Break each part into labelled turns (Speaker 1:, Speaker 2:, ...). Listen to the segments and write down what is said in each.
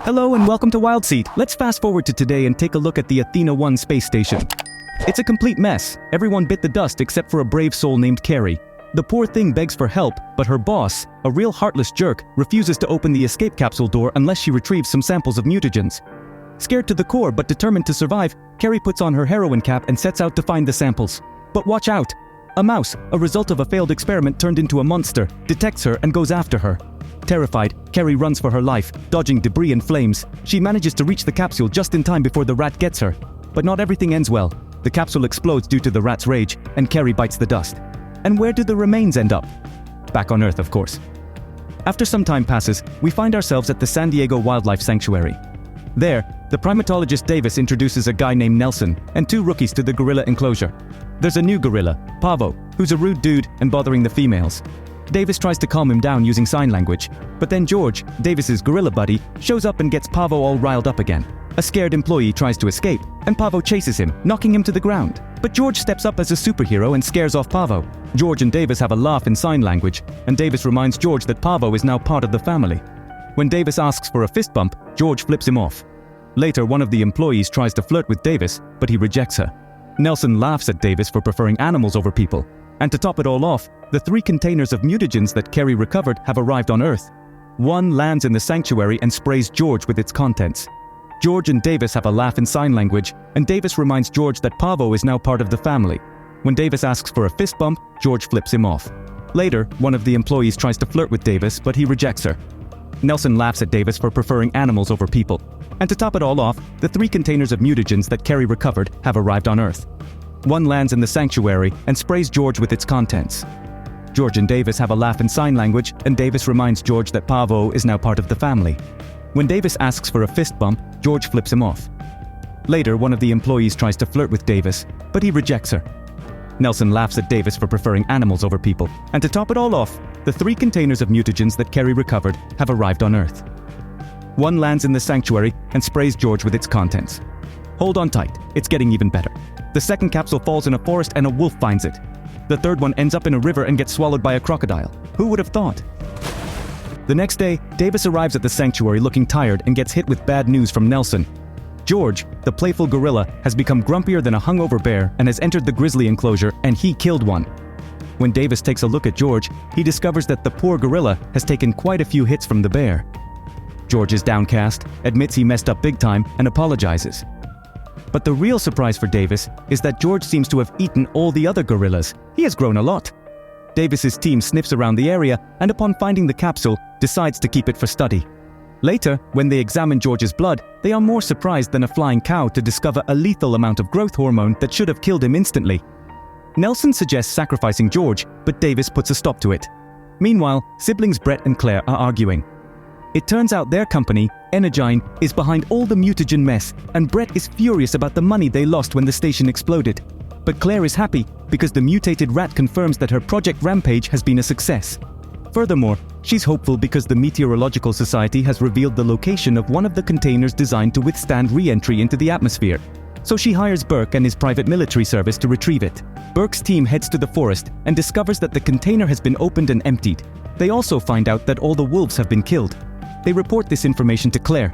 Speaker 1: Hello and welcome to Wildseat. Let's fast forward to today and take a look at the Athena 1 space station. It's a complete mess. Everyone bit the dust except for a brave soul named Kerry. The poor thing begs for help, but her boss, a real heartless jerk, refuses to open the escape capsule door unless she retrieves some samples of mutagens. Scared to the core but determined to survive, Kerry puts on her heroine cap and sets out to find the samples. But watch out! A mouse, a result of a failed experiment turned into a monster, detects her and goes after her. Terrified, Kerry runs for her life, dodging debris and flames. She manages to reach the capsule just in time before the rat gets her. But not everything ends well. The capsule explodes due to the rat's rage, and Kerry bites the dust. And where do the remains end up? Back on Earth, of course. After some time passes, we find ourselves at the San Diego Wildlife Sanctuary. There, the primatologist Davis introduces a guy named Nelson and two rookies to the gorilla enclosure. There's a new gorilla, Pavo, who's a rude dude and bothering the females. Davis tries to calm him down using sign language, but then George, Davis's gorilla buddy, shows up and gets Pavo all riled up again. A scared employee tries to escape, and Pavo chases him, knocking him to the ground. But George steps up as a superhero and scares off Pavo. George and Davis have a laugh in sign language, and Davis reminds George that Pavo is now part of the family. When Davis asks for a fist bump, George flips him off. Later, one of the employees tries to flirt with Davis, but he rejects her. Nelson laughs at Davis for preferring animals over people. And to top it all off, the 3 containers of mutagens that Kerry recovered have arrived on Earth. One lands in the sanctuary and sprays George with its contents. George and Davis have a laugh in sign language, and Davis reminds George that Pavo is now part of the family. When Davis asks for a fist bump, George flips him off. Later, one of the employees tries to flirt with Davis, but he rejects her. Nelson laughs at Davis for preferring animals over people. And to top it all off, the 3 containers of mutagens that Kerry recovered have arrived on Earth. One lands in the sanctuary and sprays George with its contents. George and Davis have a laugh in sign language, and Davis reminds George that Pavo is now part of the family. When Davis asks for a fist bump, George flips him off. Later, one of the employees tries to flirt with Davis, but he rejects her. Nelson laughs at Davis for preferring animals over people. And to top it all off, the 3 containers of mutagens that Kerry recovered have arrived on Earth. One lands in the sanctuary and sprays George with its contents. Hold on tight, it's getting even better. The second capsule falls in a forest and a wolf finds it. The third one ends up in a river and gets swallowed by a crocodile. Who would have thought? The next day, Davis arrives at the sanctuary looking tired and gets hit with bad news from Nelson. George, the playful gorilla, has become grumpier than a hungover bear and has entered the grizzly enclosure, and he killed one. When Davis takes a look at George, he discovers that the poor gorilla has taken quite a few hits from the bear. George is downcast, admits he messed up big time, and apologizes. But the real surprise for Davis is that George seems to have eaten all the other gorillas. He has grown a lot. Davis's team sniffs around the area and upon finding the capsule, decides to keep it for study. Later, when they examine George's blood, they are more surprised than a flying cow to discover a lethal amount of growth hormone that should have killed him instantly. Nelson suggests sacrificing George, but Davis puts a stop to it. Meanwhile, siblings Brett and Claire are arguing. It turns out their company, Energyne, is behind all the mutagen mess, and Brett is furious about the money they lost when the station exploded. But Claire is happy because the mutated rat confirms that her Project Rampage has been a success. Furthermore, she's hopeful because the Meteorological Society has revealed the location of one of the containers designed to withstand re-entry into the atmosphere. So she hires Burke and his private military service to retrieve it. Burke's team heads to the forest and discovers that the container has been opened and emptied. They also find out that all the wolves have been killed. They report this information to Claire.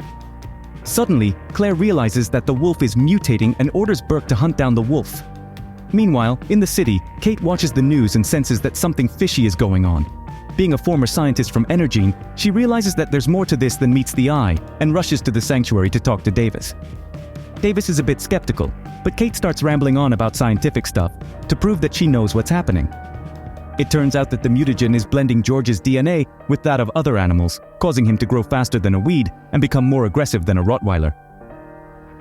Speaker 1: Suddenly, Claire realizes that the wolf is mutating and orders Burke to hunt down the wolf. Meanwhile, in the city, Kate watches the news and senses that something fishy is going on. Being a former scientist from Energyne, she realizes that there's more to this than meets the eye and rushes to the sanctuary to talk to Davis. Davis is a bit skeptical, but Kate starts rambling on about scientific stuff to prove that she knows what's happening. It turns out that the mutagen is blending George's DNA with that of other animals, causing him to grow faster than a weed and become more aggressive than a Rottweiler.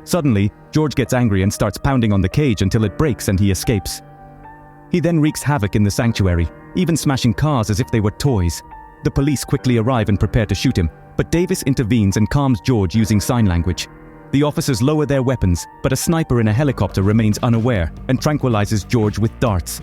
Speaker 1: Suddenly, George gets angry and starts pounding on the cage until it breaks and he escapes. He then wreaks havoc in the sanctuary, even smashing cars as if they were toys. The police quickly arrive and prepare to shoot him, but Davis intervenes and calms George using sign language. The officers lower their weapons, but a sniper in a helicopter remains unaware and tranquilizes George with darts.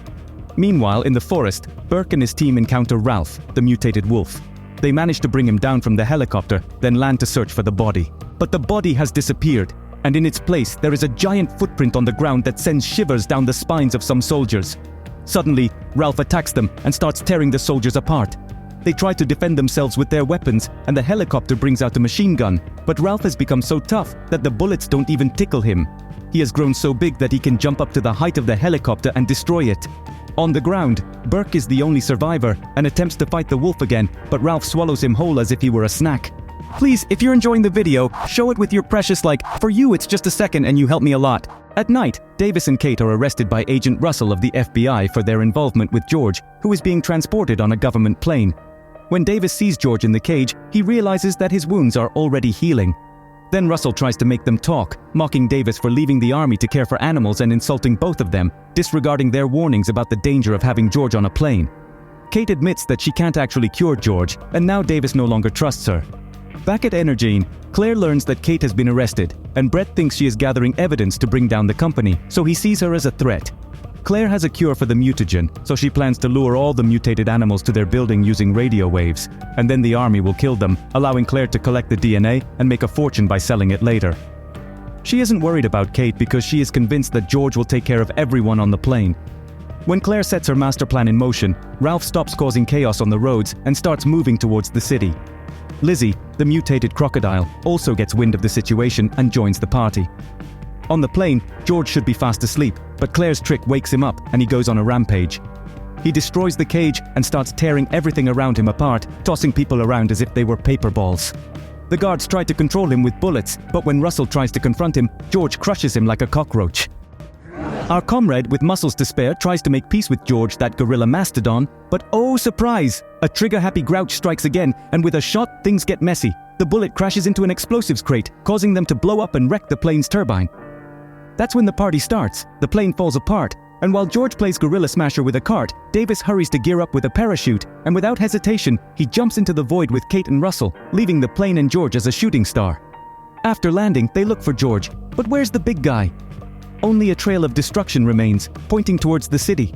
Speaker 1: Meanwhile, in the forest, Burke and his team encounter Ralph, the mutated wolf. They manage to bring him down from the helicopter, then land to search for the body. But the body has disappeared, and in its place there is a giant footprint on the ground that sends shivers down the spines of some soldiers. Suddenly, Ralph attacks them and starts tearing the soldiers apart. They try to defend themselves with their weapons, and the helicopter brings out a machine gun, but Ralph has become so tough that the bullets don't even tickle him. He has grown so big that he can jump up to the height of the helicopter and destroy it. On the ground, Burke is the only survivor and attempts to fight the wolf again, but Ralph swallows him whole as if he were a snack. Please, if you're enjoying the video, show it with your precious like. For you, it's just a second and you help me a lot. At night, Davis and Kate are arrested by Agent Russell of the FBI for their involvement with George, who is being transported on a government plane. When Davis sees George in the cage, he realizes that his wounds are already healing. Then Russell tries to make them talk, mocking Davis for leaving the army to care for animals and insulting both of them, disregarding their warnings about the danger of having George on a plane. Kate admits that she can't actually cure George, and now Davis no longer trusts her. Back at Energene, Claire learns that Kate has been arrested, and Brett thinks she is gathering evidence to bring down the company, so he sees her as a threat. Claire has a cure for the mutagen, so she plans to lure all the mutated animals to their building using radio waves, and then the army will kill them, allowing Claire to collect the DNA and make a fortune by selling it later. She isn't worried about Kate because she is convinced that George will take care of everyone on the plane. When Claire sets her master plan in motion, Ralph stops causing chaos on the roads and starts moving towards the city. Lizzie, the mutated crocodile, also gets wind of the situation and joins the party. On the plane, George should be fast asleep, but Claire's trick wakes him up and he goes on a rampage. He destroys the cage and starts tearing everything around him apart, tossing people around as if they were paper balls. The guards try to control him with bullets, but when Russell tries to confront him, George crushes him like a cockroach. Our comrade with muscles to spare tries to make peace with George, that gorilla mastodon, but oh surprise! A trigger-happy Grouch strikes again, and with a shot, things get messy. The bullet crashes into an explosives crate, causing them to blow up and wreck the plane's turbine. That's when the party starts. The plane falls apart, and while George plays Gorilla Smasher with a cart, Davis hurries to gear up with a parachute, and without hesitation, he jumps into the void with Kate and Russell, leaving the plane and George as a shooting star. After landing, they look for George, but where's the big guy? Only a trail of destruction remains, pointing towards the city.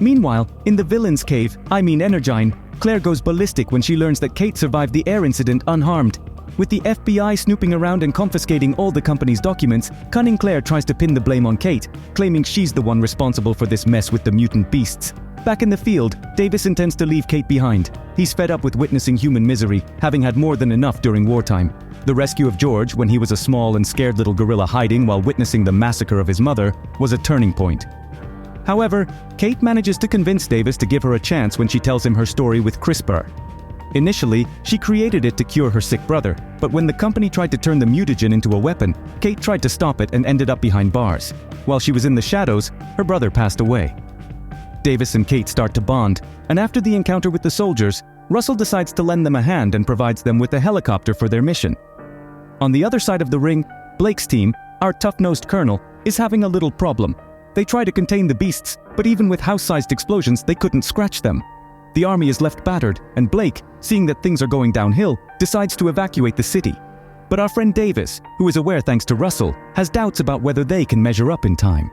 Speaker 1: Meanwhile, in the villain's cave, Energene, Claire goes ballistic when she learns that Kate survived the air incident unharmed. With the FBI snooping around and confiscating all the company's documents, cunning Claire tries to pin the blame on Kate, claiming she's the one responsible for this mess with the mutant beasts. Back in the field, Davis intends to leave Kate behind. He's fed up with witnessing human misery, having had more than enough during wartime. The rescue of George, when he was a small and scared little gorilla hiding while witnessing the massacre of his mother, was a turning point. However, Kate manages to convince Davis to give her a chance when she tells him her story with CRISPR. Initially, she created it to cure her sick brother, but when the company tried to turn the mutagen into a weapon, Kate tried to stop it and ended up behind bars. While she was in the shadows, her brother passed away. Davis and Kate start to bond, and after the encounter with the soldiers, Russell decides to lend them a hand and provides them with a helicopter for their mission. On the other side of the ring, Blake's team, our tough-nosed colonel, is having a little problem. They try to contain the beasts, but even with house-sized explosions, they couldn't scratch them. The army is left battered, and Blake, seeing that things are going downhill, decides to evacuate the city. But our friend Davis, who is aware thanks to Russell, has doubts about whether they can measure up in time.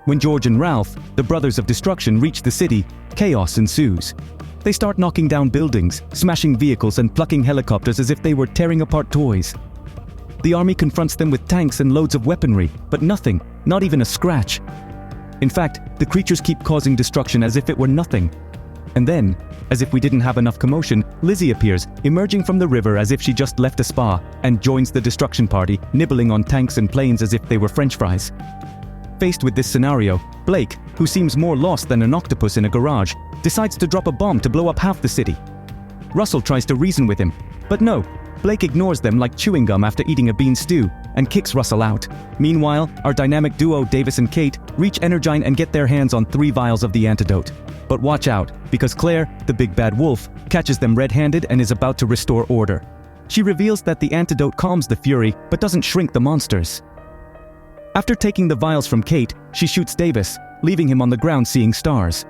Speaker 1: When George and Ralph, the brothers of destruction, reach the city, chaos ensues. They start knocking down buildings, smashing vehicles and plucking helicopters as if they were tearing apart toys. The army confronts them with tanks and loads of weaponry, but nothing, not even a scratch. In fact, the creatures keep causing destruction as if it were nothing. And then, as if we didn't have enough commotion, Lizzie appears, emerging from the river as if she just left a spa, and joins the destruction party, nibbling on tanks and planes as if they were French fries. Faced with this scenario, Blake, who seems more lost than an octopus in a garage, decides to drop a bomb to blow up half the city. Russell tries to reason with him, but no, Blake ignores them like chewing gum after eating a bean stew, and kicks Russell out. Meanwhile, our dynamic duo Davis and Kate reach Energene and get their hands on 3 vials of the antidote. But watch out, because Claire, the big bad wolf, catches them red-handed and is about to restore order. She reveals that the antidote calms the fury, but doesn't shrink the monsters. After taking the vials from Kate, she shoots Davis, leaving him on the ground seeing stars.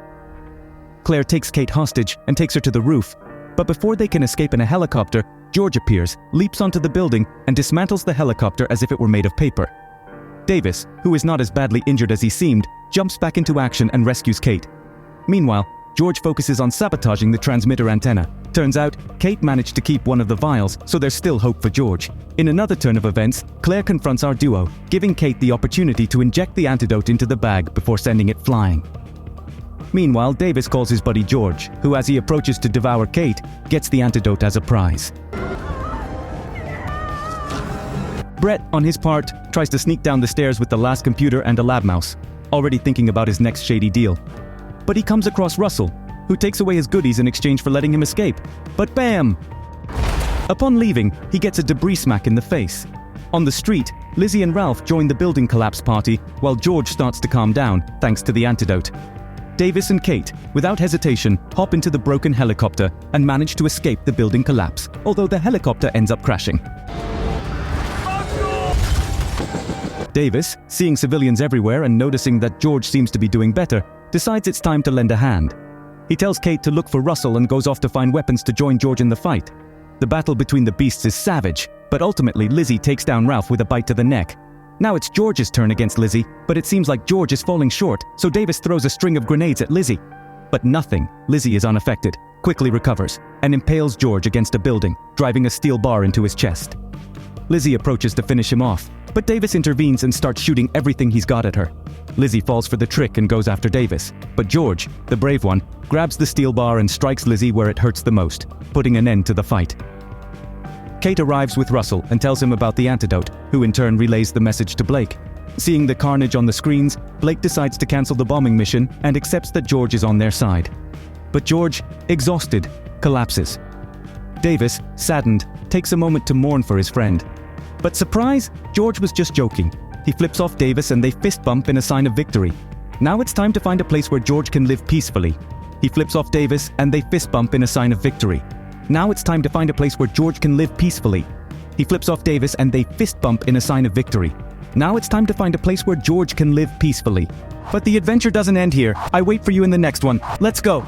Speaker 1: Claire takes Kate hostage and takes her to the roof, but before they can escape in a helicopter, George appears, leaps onto the building, and dismantles the helicopter as if it were made of paper. Davis, who is not as badly injured as he seemed, jumps back into action and rescues Kate. Meanwhile, George focuses on sabotaging the transmitter antenna. Turns out, Kate managed to keep one of the vials, so there's still hope for George. In another turn of events, Claire confronts our duo, giving Kate the opportunity to inject the antidote into the bag before sending it flying. Meanwhile, Davis calls his buddy George, who as he approaches to devour Kate, gets the antidote as a prize. Brett, on his part, tries to sneak down the stairs with the last computer and a lab mouse, already thinking about his next shady deal. But he comes across Russell, who takes away his goodies in exchange for letting him escape. But bam! Upon leaving, he gets a debris smack in the face. On the street, Lizzie and Ralph join the building collapse party, while George starts to calm down, thanks to the antidote. Davis and Kate, without hesitation, hop into the broken helicopter and manage to escape the building collapse, although the helicopter ends up crashing. Davis, seeing civilians everywhere and noticing that George seems to be doing better, decides it's time to lend a hand. He tells Kate to look for Russell and goes off to find weapons to join George in the fight. The battle between the beasts is savage, but ultimately Lizzie takes down Ralph with a bite to the neck. Now it's George's turn against Lizzie, but it seems like George is falling short, so Davis throws a string of grenades at Lizzie. But nothing. Lizzie is unaffected, quickly recovers, and impales George against a building, driving a steel bar into his chest. Lizzie approaches to finish him off, but Davis intervenes and starts shooting everything he's got at her. Lizzie falls for the trick and goes after Davis, but George, the brave one, grabs the steel bar and strikes Lizzie where it hurts the most, putting an end to the fight. Kate arrives with Russell and tells him about the antidote, who in turn relays the message to Blake. Seeing the carnage on the screens, Blake decides to cancel the bombing mission and accepts that George is on their side. But George, exhausted, collapses. Davis, saddened, takes a moment to mourn for his friend. But surprise, George was just joking. He flips off Davis and they fist bump in a sign of victory. Now it's time to find a place where George can live peacefully. He flips off Davis and they fist bump in a sign of victory. Now it's time to find a place where George can live peacefully. He flips off Davis and they fist bump in a sign of victory. Now it's time to find a place where George can live peacefully. But the adventure doesn't end here. I wait for you in the next one. Let's go!